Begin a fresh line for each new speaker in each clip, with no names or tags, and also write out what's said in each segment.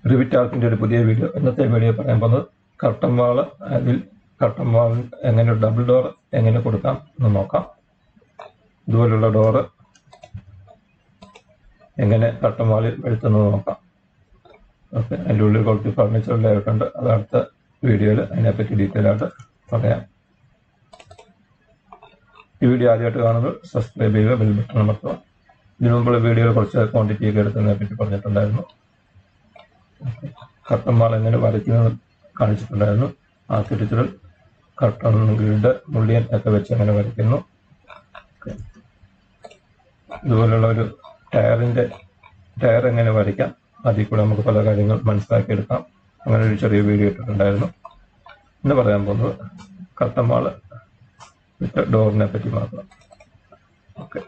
Revit ആർക്കിൻ്റെ ഒരു പുതിയ video. ഇന്നത്തെ വീഡിയോ പറയാൻ പോകുന്നത് കർട്ടൻ വാൾ. അതിൽ കർട്ടൻ വാൾ എങ്ങനെ ഡബിൾ ഡോർ എങ്ങനെ കൊടുക്കാം എന്ന് നോക്കാം. ഇതുപോലുള്ള ഡോറ് എങ്ങനെ കർട്ടൻ വാളിൽ വരുത്തുന്നത് നോക്കാം. ഓക്കെ, അതിൻ്റെ ഉള്ളിൽ കുറച്ച് ഫർണിച്ചറിലായിട്ടുണ്ട്. അത് അടുത്ത വീഡിയോയിൽ അതിനെപ്പറ്റി ഡീറ്റെയിൽ ആയിട്ട് പറയാം. ഈ വീഡിയോ ആദ്യമായിട്ട് കാണുന്നത് സബ്സ്ക്രൈബ് ചെയ്യുക, ബെൽ ബട്ടൺ അമർത്തുക. ഇതിനു മുമ്പുള്ള വീഡിയോയിൽ കുറച്ച് ക്വാണ്ടിറ്റിയൊക്കെ എടുത്തതിനെ പറ്റി പറഞ്ഞിട്ടുണ്ടായിരുന്നു. കർട്ടൻ വാൾ എങ്ങനെ വരയ്ക്കുന്നത് കാണിച്ചിട്ടുണ്ടായിരുന്നു. ആർക്കിടെക്ചറൽ കർട്ടൺ ഗ്രിഡ്, മുള്ളിയൻ ഒക്കെ വെച്ച് എങ്ങനെ വരയ്ക്കുന്നു. ഇതുപോലുള്ള ഒരു ടയർ എങ്ങനെ വരയ്ക്കാം, അതിൽ കൂടെ നമുക്ക് പല കാര്യങ്ങൾ മനസ്സിലാക്കിയെടുക്കാം. അങ്ങനെ ഒരു ചെറിയ വീഡിയോ ഇട്ടിട്ടുണ്ടായിരുന്നു. ഇന്ന് പറയാൻ പോകുന്നത് കർട്ടൻ വാൾ വിത്ത് ഡോറിനെ പറ്റി മാത്രം. ഓക്കെ,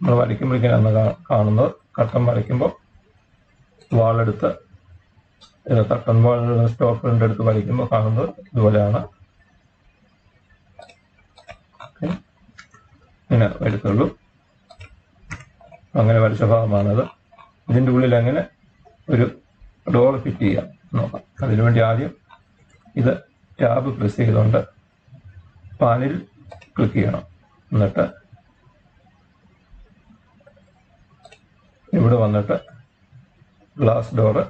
നമ്മൾ വരയ്ക്കുമ്പോഴേക്കാണ് കാണുന്നത്. കർട്ടൻ വരയ്ക്കുമ്പോൾ വാളെടുത്ത് കർട്ടൻ വാൾ സ്റ്റോക്ക് പ്രിന്റ് എടുത്ത് വരയ്ക്കുമ്പോൾ കാണുന്നത് ഇതുപോലെയാണ്. ഇങ്ങനെ വരത്തുള്ളൂ. അങ്ങനെ വരച്ച ഭാഗമാണത്. ഇതിൻ്റെ ഉള്ളിൽ എങ്ങനെ ഒരു ഡോർ ഫിറ്റ് ചെയ്യാം നോക്കാം. അതിനുവേണ്ടി ആദ്യം ഇത് ടാബ് പ്രസ് ചെയ്തുകൊണ്ട് പാനിൽ ക്ലിക്ക് ചെയ്യണം. എന്നിട്ട് ഇവിടെ വന്നിട്ട് ഗ്ലാസ് ഡോറ്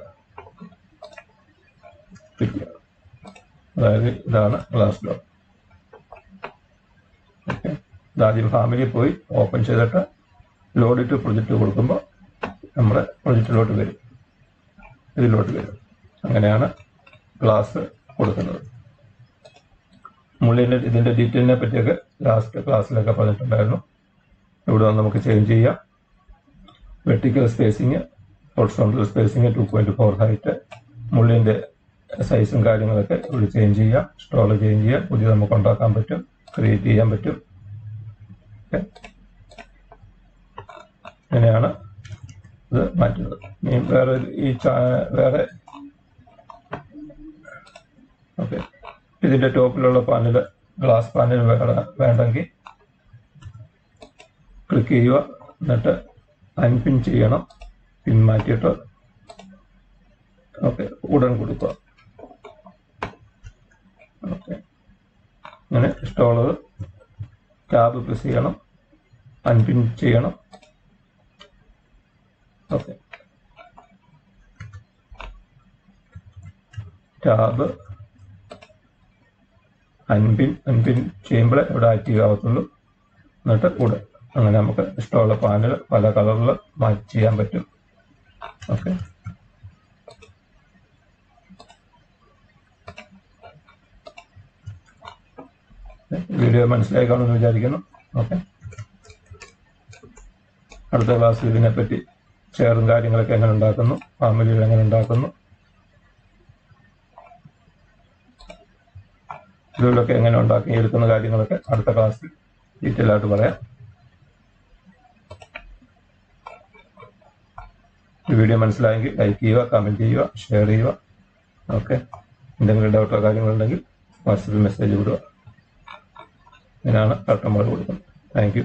ഫിറ്റ് ചെയ്യണം. അതായത് ഇതാണ് ഗ്ലാസ് ഡോർ. ഓക്കെ, ഇതാദ്യം ഫാമിലി പോയി ഓപ്പൺ ചെയ്തിട്ട് ലോഡ് ടു പ്രൊജക്റ്റ് കൊടുക്കുമ്പോൾ നമ്മുടെ പ്രൊജക്റ്റിലോട്ട് വരും, ഇതിലോട്ട് വരും. അങ്ങനെയാണ് ഗ്ലാസ് കൊടുക്കുന്നത്. ഇതിൻ്റെ ഡീറ്റെയിലിനെ പറ്റിയൊക്കെ ലാസ്റ്റ് ക്ലാസ്സിലൊക്കെ പറഞ്ഞിട്ടുണ്ടായിരുന്നു. ഇവിടെ വന്ന് നമുക്ക് ചേഞ്ച് ചെയ്യാം. Vertical spacing, horizontal spacing 2.4 height, മുള്ളിൻ്റെ സൈസും കാര്യങ്ങളൊക്കെ ഇവിടെ ചേഞ്ച് ചെയ്യാം. സ്റ്റോൾ ചേഞ്ച് ചെയ്യാം. പുതിയ നമുക്ക് ഉണ്ടാക്കാൻ പറ്റും, ക്രിയേറ്റ് ചെയ്യാൻ പറ്റും. അങ്ങനെയാണ് ഇത് മാറ്റുന്നത്. ഇനി വേറെ ഓക്കെ, ഇതിൻ്റെ ടോപ്പിലുള്ള പാനൽ, ഗ്ലാസ് പാനൽ വേണ്ടെങ്കിൽ ക്ലിക്ക് ചെയ്യുക. എന്നിട്ട് അൺപിൻ ചെയ്യണം. പിൻ മാറ്റിയിട്ട് ഓക്കെ ഉടൻ കൊടുക്കുക. ഓക്കെ, അങ്ങനെ ഇഷ്ടമുള്ളത് ടാബ് പ്രസ് ചെയ്യണം, അൺപിൻ ചെയ്യണം. ഓക്കെ, ടാബ് അൺപിൻ ചെയ്യുമ്പോഴേ ഇവിടെ ആക്റ്റീവ് ആവത്തുള്ളൂ. എന്നിട്ട് കൂടെ അങ്ങനെ നമുക്ക് ഇഷ്ടമുള്ള പാനൽ പല കളറിൽ മാച്ച് ചെയ്യാൻ പറ്റും. ഓക്കെ, വീഡിയോ മനസ്സിലായി കാണുമെന്ന് വിചാരിക്കുന്നു. ഓക്കെ, അടുത്ത ക്ലാസ്സിൽ ഇതിനെപ്പറ്റി ചെയറും കാര്യങ്ങളൊക്കെ എങ്ങനെ ഉണ്ടാക്കുന്നു, ഫാമിലിയിൽ എങ്ങനെ ഉണ്ടാക്കുന്നു, ഇതിലൊക്കെ എങ്ങനെ ഉണ്ടാക്കി എടുക്കുന്ന കാര്യങ്ങളൊക്കെ അടുത്ത ക്ലാസ്സിൽ ഡീറ്റെയിൽ ആയിട്ട് പറയാം. ഈ വീഡിയോ മനസ്സിലായെങ്കിൽ ലൈക്ക് ചെയ്യുക, കമൻറ്റ് ചെയ്യുക, ഷെയർ ചെയ്യുക. ഓക്കെ, എന്തെങ്കിലും ഡൗട്ടോ കാര്യങ്ങളുണ്ടെങ്കിൽ വാട്സപ്പിൽ മെസ്സേജ് വിടുക. ഇങ്ങനെയാണ് കർട്ടൻ വാൾ കൊടുക്കുന്നത്. Thank you.